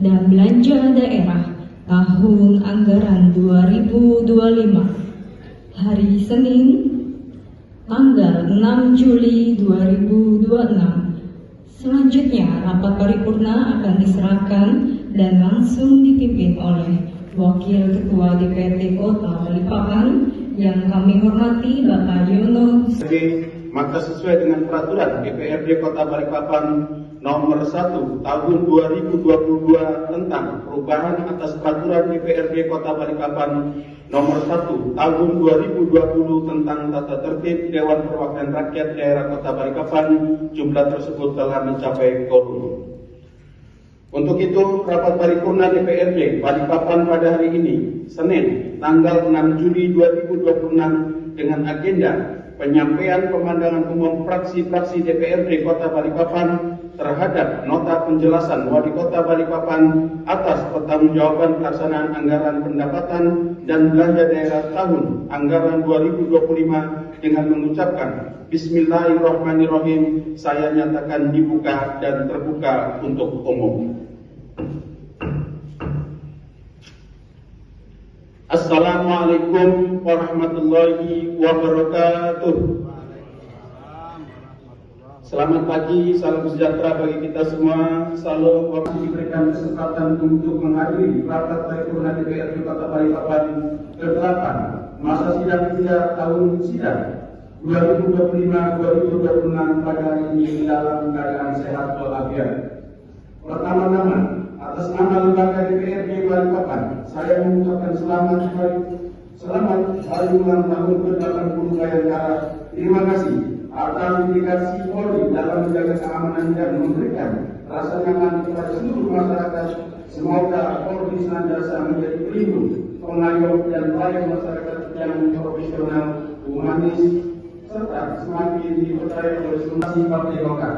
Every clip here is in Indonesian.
dan Belanja Daerah tahun anggaran 2025 hari Senin tanggal 6 Juli 2026. Selanjutnya rapat paripurna akan diserahkan dan langsung dipimpin oleh Wakil Ketua DPRD Kota Balikpapan yang kami hormati Bapak Yono. Maka sesuai dengan peraturan DPRD Kota Balikpapan nomor 1 tahun 2022 tentang perubahan atas peraturan DPRD Kota Balikpapan nomor 1 tahun 2020 tentang tata tertib Dewan Perwakilan Rakyat Daerah Kota Balikpapan, jumlah tersebut telah mencapai quorum. Untuk itu, rapat paripurna DPRD Balikpapan pada hari ini, Senin, tanggal 6 Juli 2026 dengan agenda penyampaian pemandangan umum fraksi-fraksi DPRD Kota Balikpapan terhadap nota penjelasan Wali Kota Balikpapan atas pertanggungjawaban pelaksanaan anggaran pendapatan dan belanja daerah tahun anggaran 2025 dengan mengucapkan Bismillahirrahmanirrahim, saya nyatakan dibuka dan terbuka untuk umum. Assalamualaikum warahmatullahi wabarakatuh. Selamat pagi, salam sejahtera bagi kita semua. Salam waktu diberikan kesempatan untuk menghadiri rapat paripurna DPRD Kota Balikpapan ke-8 masa sidang 3 tahun sidang 2025-2026 pada hari ini dalam keadaan sehat walafiat. Pertama-tama, atas nama lembaga DPRD Balikpapan, saya mengucapkan selamat hari ulang tahun ke-80 Bayangkara. Terima kasih atas dedikasi Polri dalam menjaga keamanan dan memberikan rasa nyaman kepada seluruh masyarakat. Semoga Polri senantiasa menjadi pelindung, pengayom dan pelayan masyarakat yang profesional, humanis, serta semakin dipercaya oleh seluruh Partai Golkar.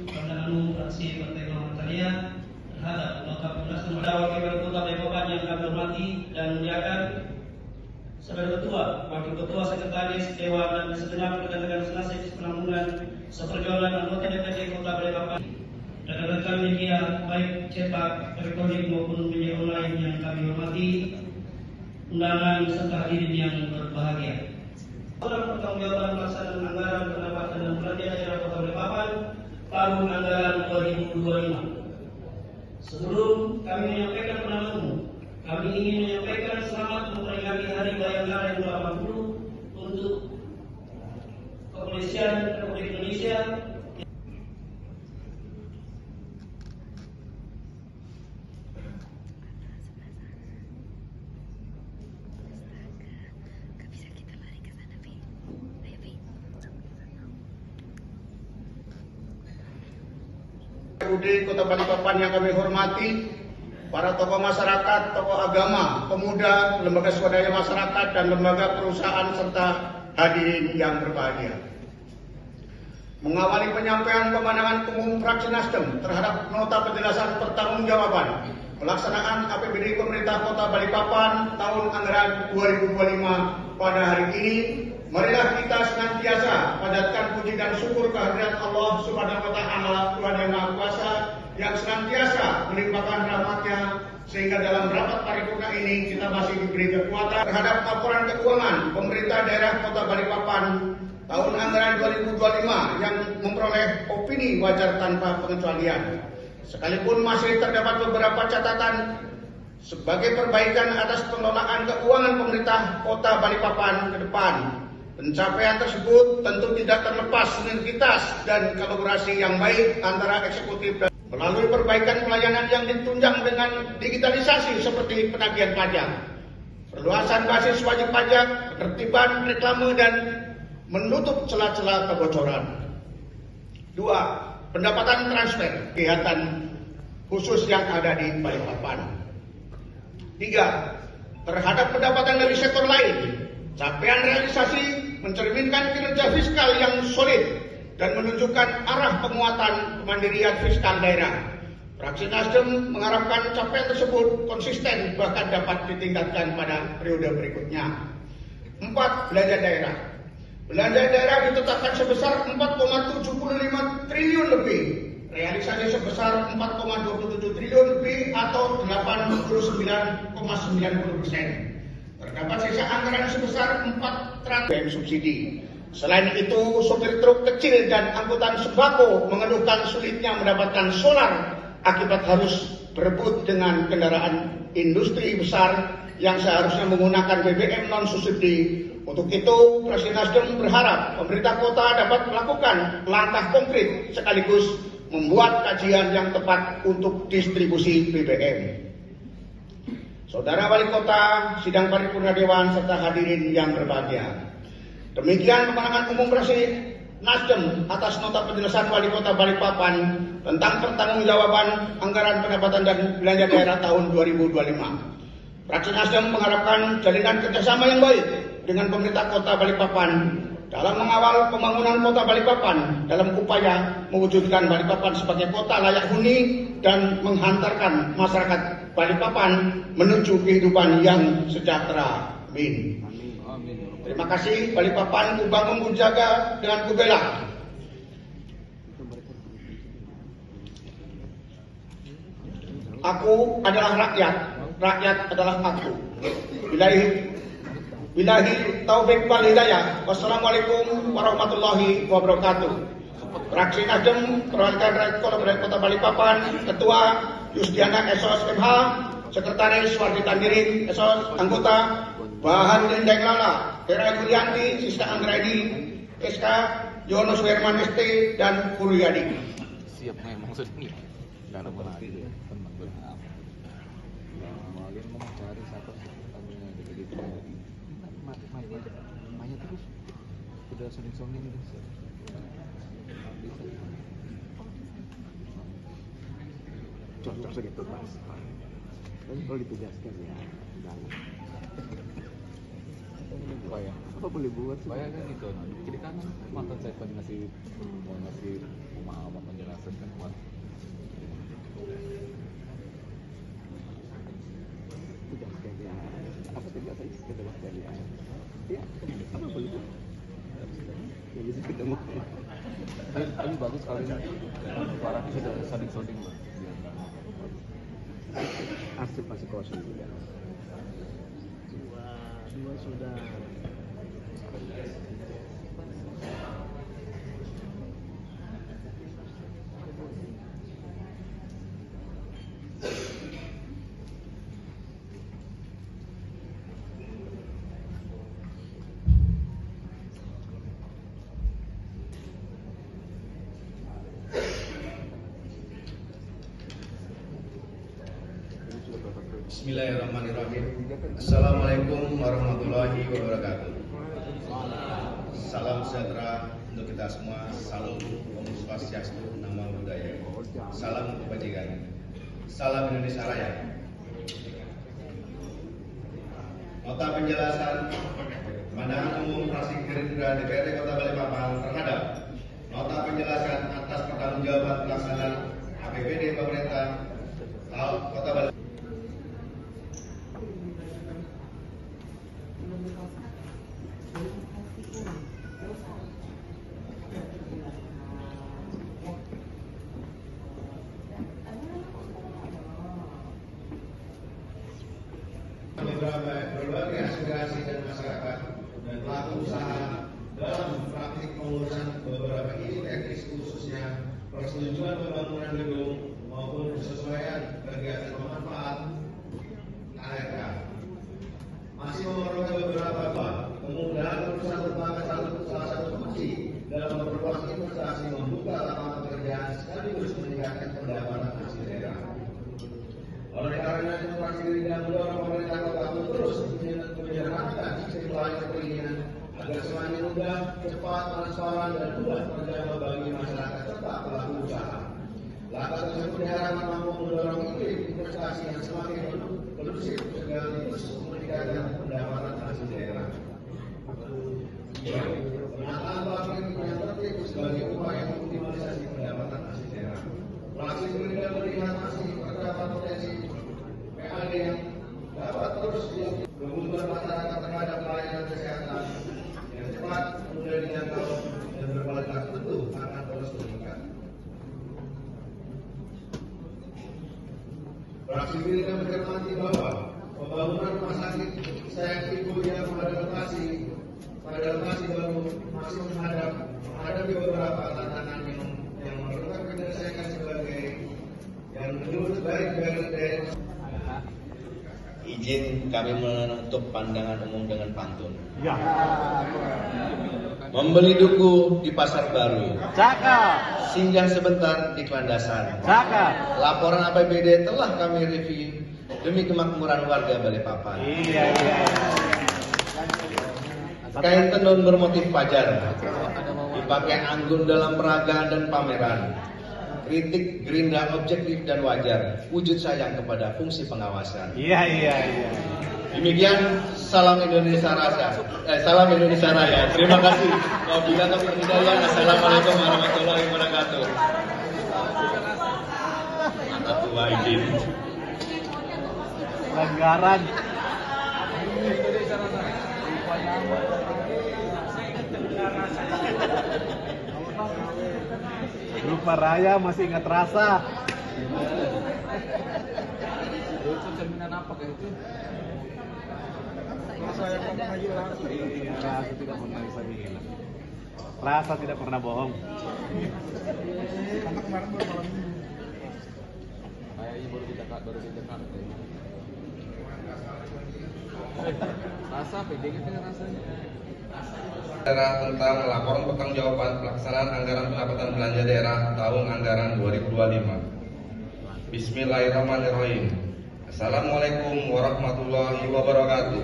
Pandangan umum fraksi Partai Golkar terhadap nota penjelasan pada Wakil Kota Balikpapan yang kami hormati dan muliakan, Saudara Ketua, Wakil Ketua, Sekretaris, Dewan dan segenap rekan-rekan senasib penanggungan seperjuangan anggota DPRD Kota Balikpapan, rekan-rekan media baik cetak, elektronik maupun media online yang kami hormati, undangan serta hadirin yang berbahagia. Dalam pertanggungjawaban pelaksanaan anggaran pendapatan dan belanja daerah Kota Balikpapan tahun anggaran 2025. Sebelum kami menyampaikan pendapat umum, kami ingin menyampaikan selamat memperingati Hari Bayangkara yang ke-80 untuk Kepolisian Republik Indonesia. Kota Balikpapan yang kami hormati, para tokoh masyarakat, tokoh agama, pemuda, lembaga swadaya masyarakat, dan lembaga perusahaan, serta hadirin yang berbahagia. Mengawali penyampaian pemandangan umum fraksi Nasdem terhadap nota penjelasan pertanggungjawaban pelaksanaan APBD pemerintah Kota Balikpapan tahun anggaran 2025 pada hari ini, marilah kita senantiasa panjatkan puji dan syukur kehadirat Allah Subhanahu wa Ta'ala, Tuhan yang Maha Kuasa, yang senantiasa melimpahkan rahmat-Nya, sehingga dalam rapat paripurna ini kita masih diberi kekuatan terhadap laporan keuangan pemerintah daerah Kota Balikpapan tahun anggaran 2025 yang memperoleh opini wajar tanpa pengecualian. Sekalipun masih terdapat beberapa catatan sebagai perbaikan atas pengelolaan keuangan pemerintah Kota Balikpapan ke depan. Pencapaian tersebut tentu tidak terlepas sinergitas dan kolaborasi yang baik antara eksekutif dan melalui perbaikan pelayanan yang ditunjang dengan digitalisasi seperti penagihan pajak, perluasan basis wajib pajak, penertiban reklame, dan menutup celah-celah kebocoran. 2. Pendapatan transfer kegiatan khusus yang ada di Balikpapan. 3. Terhadap pendapatan dari sektor lain Capaian realisasi mencerminkan kinerja fiskal yang solid dan menunjukkan arah penguatan kemandirian fiskal daerah. Fraksi Nasdem mengharapkan capaian tersebut konsisten bahkan dapat ditingkatkan pada periode berikutnya. 4. Belanja daerah. Belanja daerah ditetapkan sebesar 4,75 triliun lebih. Realisasi sebesar 4,27 triliun lebih atau 89,90%. Terdapat sisa anggaran sebesar 400 subsidi. Selain itu, sopir truk kecil dan angkutan sembako mengeluhkan sulitnya mendapatkan solar akibat harus berebut dengan kendaraan industri besar yang seharusnya menggunakan BBM non-subsidi. Untuk itu, Fraksi Nasdem berharap pemerintah kota dapat melakukan langkah konkret sekaligus membuat kajian yang tepat untuk distribusi BBM. Saudara Wali Kota, sidang paripurna Dewan, serta hadirin yang berbahagia. Demikian keterangan umum Fraksi Nasdem atas nota penjelasan Wali Kota Balikpapan tentang pertanggungjawaban anggaran pendapatan dan belanja daerah tahun 2025. Fraksi Nasdem mengharapkan jalinan kerjasama yang baik dengan pemerintah Kota Balikpapan dalam mengawal pembangunan Kota Balikpapan dalam upaya mewujudkan Balikpapan sebagai kota layak huni dan menghantarkan masyarakat Balikpapan menuju kehidupan yang sejahtera. Amin. Terima kasih. Balikpapan ku bangun ku jaga dengan ku bela. Aku adalah rakyat, rakyat adalah aku. Billahi taufik wal hidayah. Wassalamualaikum warahmatullahi wabarakatuh. Fraksi Nasdem perwakilan Rektor Kota Balikpapan, Ketua Yusdiana Esos MH, Sekretaris Wardi Tandirin Esos, anggota Bahan Dendeng Lala, Hera Yulianti, Siska Anggraini, SK Yonos Werman ST, dan Kuryadi. Siap memang sedih. Gak ada pernah tenang mencari satu mainnya terus udah soning-soning cocok segitu Mas. Tapi kalau ditugaskan ya supaya apa boleh buat supaya kan gitu. Jadi kan mantan saya ngasih pemahaman penjelasan kan buat tugaskan ya apa tugasnya kita tugaskan ya apa boleh buat ya bisa ketemu tapi bagus kalau parahnya sudah sounding arsip masih kosong juga dua sudah Bismillahirrahmanirrahim. Assalamualaikum warahmatullahi wabarakatuh. Salam sejahtera untuk kita semua. Salam Om Swastiastu, Namo Buddhaya. Salam kebajikan. Salam Indonesia Raya. Nota penjelasan pandangan umum fraksi Gerindra DPRD Kota Balikpapan terhadap nota penjelasan atas pertanggungjawaban pelaksanaan APBD pemerintah Kota Balikpapan. Berbagai aspirasi dan masyarakat dan pelaku usaha dalam praktik pengurusan beberapa isu teknis khususnya persetujuan pembangunan gedung maupun kesesuaian kegiatan pemanfaat ARK masih memerlukan beberapa hal. Kemudahan urusan merupakan salah satu kunci dalam memperluas investasi, membuka lapangan pekerjaan sekaligus meningkatkan pendapatan asli daerah. Oleh karena itu, fraksi Gerindra mendorong pemerintah kota untuk terus menyederhanakan sistem pelayanan perizinan agar semakin mudah, cepat, transparan, dan mudah terjangkau bagi masyarakat serta pelaku usaha. Langkah tersebut diharapkan mampu mendorong iklim investasi yang semakin kondusif sekaligus meningkatkan pendapatan asli daerah. Penataan pelaksana yang tertib sebagai upaya optimalisasi pendapatan asli daerah. Pelaksana pemerintah melihat masih terdapat potensi PAD yang dapat terus kebutuhan masyarakat terhadap pelayanan kesehatan yang cepat, mudah dijangkau, dan berkualitas tentu akan terus meningkat. Fraksi Gerindra mencermati bahwa pembangunan rumah sakit sayang ibu yang pada lokasi baru masih menghadapi beberapa tantangan yang memerlukan penyelesaian sebagai yang menurut baik dari Izin kami menutup pandangan umum dengan pantun. Ya. Membeli duku di pasar baru. Cakap. Singgah sebentar di Kelandasan. Cakap. Laporan APBD telah kami review demi kemakmuran warga Balikpapan. Iya. Kain tenun bermotif fajar, dipakai anggun dalam peragaan dan pameran. Kritik Gerindra objektif dan wajar, wujud sayang kepada fungsi pengawasan. Iya. Demikian salam Indonesia Raya. Terima kasih. Wabillahi taufiq wal hidayah. Assalamualaikum warahmatullahi wabarakatuh. Mantap wajib. Pelanggaran. Lupa raya masih ingat rasa. Cerminan apa kayak itu? Rasa yang pernah hilang. Rasa tidak pernah bisa hilang. Rasa tidak pernah bohong. Karena kemarin baru malam minggu. Kayaknya baru didekat. Rasa pede gitu rasanya. Tentang laporan pertanggungjawaban pelaksanaan anggaran pendapatan belanja daerah tahun anggaran 2025. Bismillahirrahmanirrahim. Assalamualaikum warahmatullahi wabarakatuh.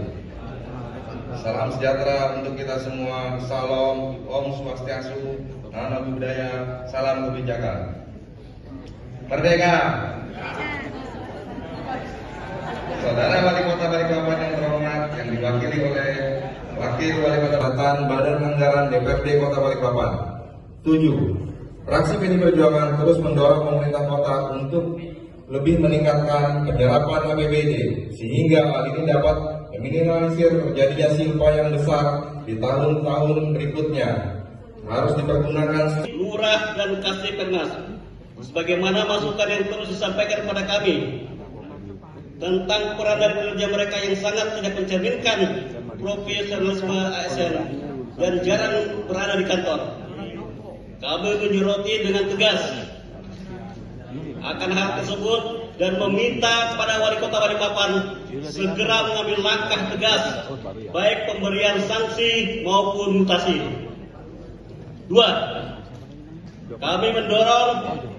Salam sejahtera untuk kita semua. Salam, Om Swastiastu, Namo Buddhaya, salam kebijakan. Merdeka. Saudara Wali Kota Balikpapan yang terhormat, yang diwakili oleh Wakil Wali Kota Badan Anggaran DPRD Kota Balikpapan. 7. Fraksi PD Perjuangan terus mendorong pemerintah kota untuk lebih meningkatkan penyerapan APBD sehingga hal ini dapat meminimalisir terjadinya silpa yang besar di tahun-tahun berikutnya. Harus dipergunakan Lurah dan Kasih-Pernas sebagaimana masukan yang terus disampaikan kepada kami tentang peran dari kerja mereka yang sangat tidak mencerminkan profesionalisme ASN dan jarang berada di kantor. Kami menyoroti dengan tegas akan hal tersebut dan meminta kepada Wali Kota Balikpapan segera mengambil langkah tegas baik pemberian sanksi maupun mutasi. 2. Kami mendorong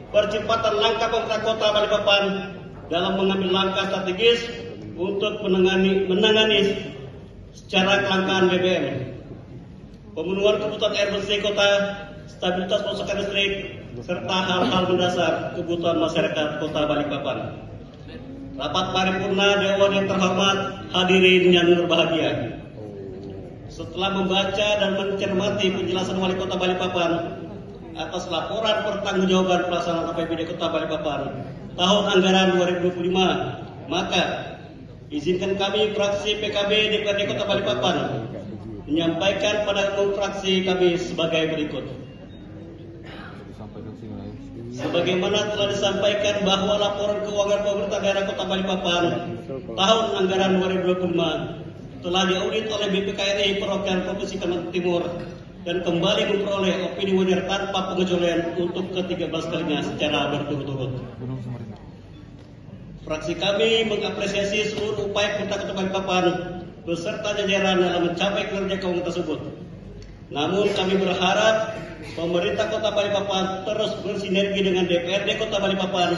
percepatan langkah pemerintah Kota Balikpapan dalam mengambil langkah strategis untuk menangani secara kelangkaan BBM, pemenuhan kebutuhan air bersih kota, stabilitas pasokan listrik, serta hal-hal mendasar kebutuhan masyarakat Kota Balikpapan. Rapat paripurna Dewan yang terhormat, hadirin yang berbahagia. Setelah membaca dan mencermati penjelasan Wali Kota Balikpapan atas laporan pertanggungjawaban pelaksanaan APBD Kota Balikpapan tahun anggaran 2025, maka izinkan kami fraksi PKB DPRD Kota Balikpapan menyampaikan pada fraksi kami sebagai berikut. Sebagaimana telah disampaikan bahwa laporan keuangan pemerintah daerah Kota Balikpapan tahun anggaran 2025 telah diaudit oleh BPKRI Perwakilan Provinsi Kalimantan Timur dan kembali memperoleh opini wajar tanpa pengecualian untuk ke-13 kalinya secara berturut-turut. Fraksi kami mengapresiasi seluruh upaya pemerintah Kota Balikpapan beserta jajaran dalam mencapai kinerja keuangan tersebut. Namun kami berharap pemerintah Kota Balikpapan terus bersinergi dengan DPRD Kota Balikpapan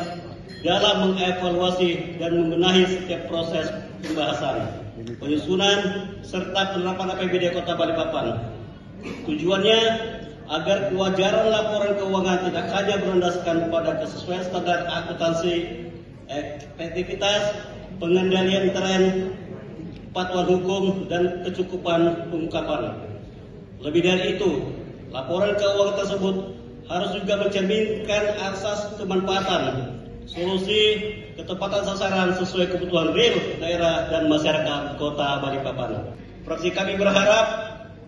dalam mengevaluasi dan membenahi setiap proses pembahasan, penyusunan, serta penerapan APBD Kota Balikpapan. Tujuannya agar kewajaran laporan keuangan tidak hanya berlandaskan pada kesesuaian standar akuntansi, efektivitas, pengendalian tren, kepatuhan hukum, dan kecukupan pengungkapan. Lebih dari itu, laporan keuangan tersebut harus juga mencerminkan asas kemanfaatan, solusi, ketepatan sasaran sesuai kebutuhan real daerah dan masyarakat Kota Balikpapan. Fraksi kami berharap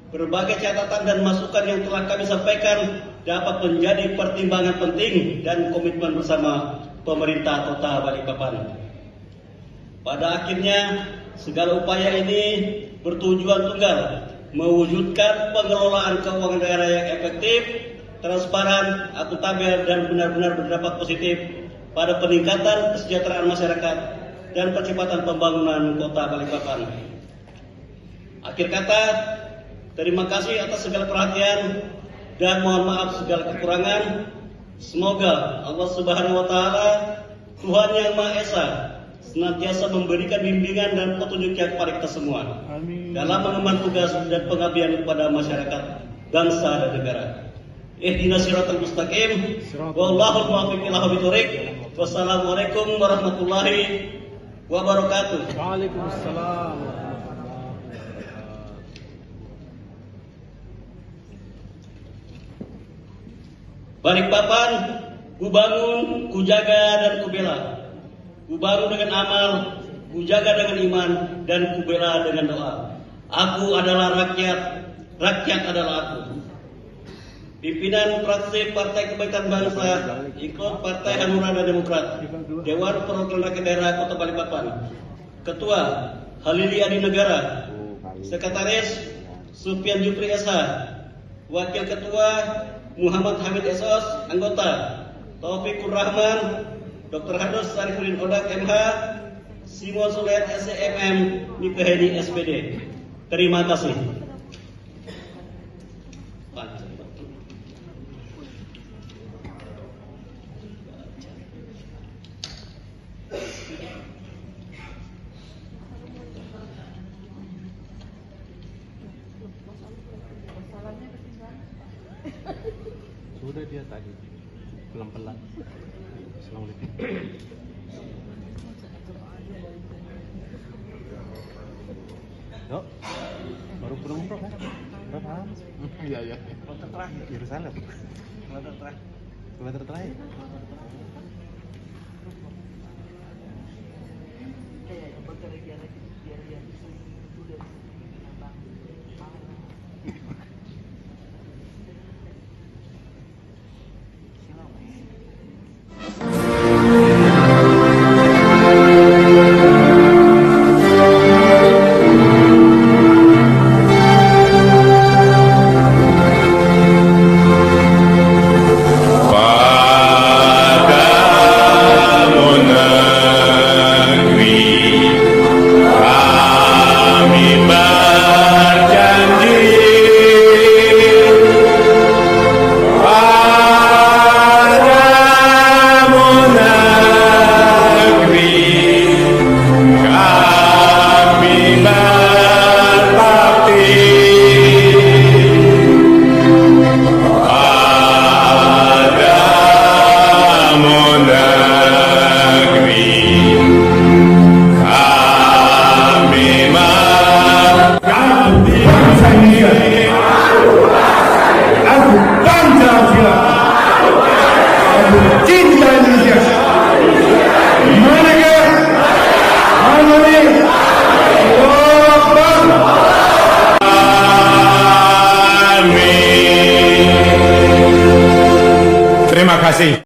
berbagai catatan dan masukan yang telah kami sampaikan dapat menjadi pertimbangan penting dan komitmen bersama pemerintah Kota Balikpapan. Pada akhirnya, segala upaya ini bertujuan tunggal, mewujudkan pengelolaan keuangan daerah yang efektif, transparan, akuntabel, dan benar-benar berdampak positif pada peningkatan kesejahteraan masyarakat dan percepatan pembangunan Kota Balikpapan. Akhir kata, terima kasih atas segala perhatian dan mohon maaf segala kekurangan. Semoga Allah Subhanahu wa Ta'ala, Tuhan Yang Maha Esa, senantiasa memberikan bimbingan dan petunjuknya kepada kita semua. Amin. Dalam mengemban tugas dan pengabdian kepada masyarakat, bangsa dan negara. Ihdinas siratal mustaqim. Wallahul muwaffiq ila aqwamit thoriq. Wassalamualaikum warahmatullahi wabarakatuh. Waalaikumsalam. Balikpapan, ku bangun, ku jaga, dan ku bela. Ku bangun dengan amal, ku jaga dengan iman, dan ku bela dengan doa. Aku adalah rakyat, rakyat adalah aku. Pimpinan fraksi Partai Kebangkitan Bangsa, ikut Partai Hanura dan Demokrat, Dewan Perwakilan Rakyat Daerah Kota Balikpapan, Ketua Halili Adi Negara, Sekretaris Sufyan Jupri SH, Wakil Ketua Muhammad Hamid Esos, Anggota Taufikur Rahman, Dr. Hadus Sarifudin Odak MH, Simon Sulet SCMM, Mikahedi SPD. Terima kasih. Sudah dia tadi pelan-pelan. Assalamualaikum. Yuk, baru pulang umroh kan? Berapa? Iya. Kloter terakhir. Yerusalem. Kloter terakhir. Terima kasih.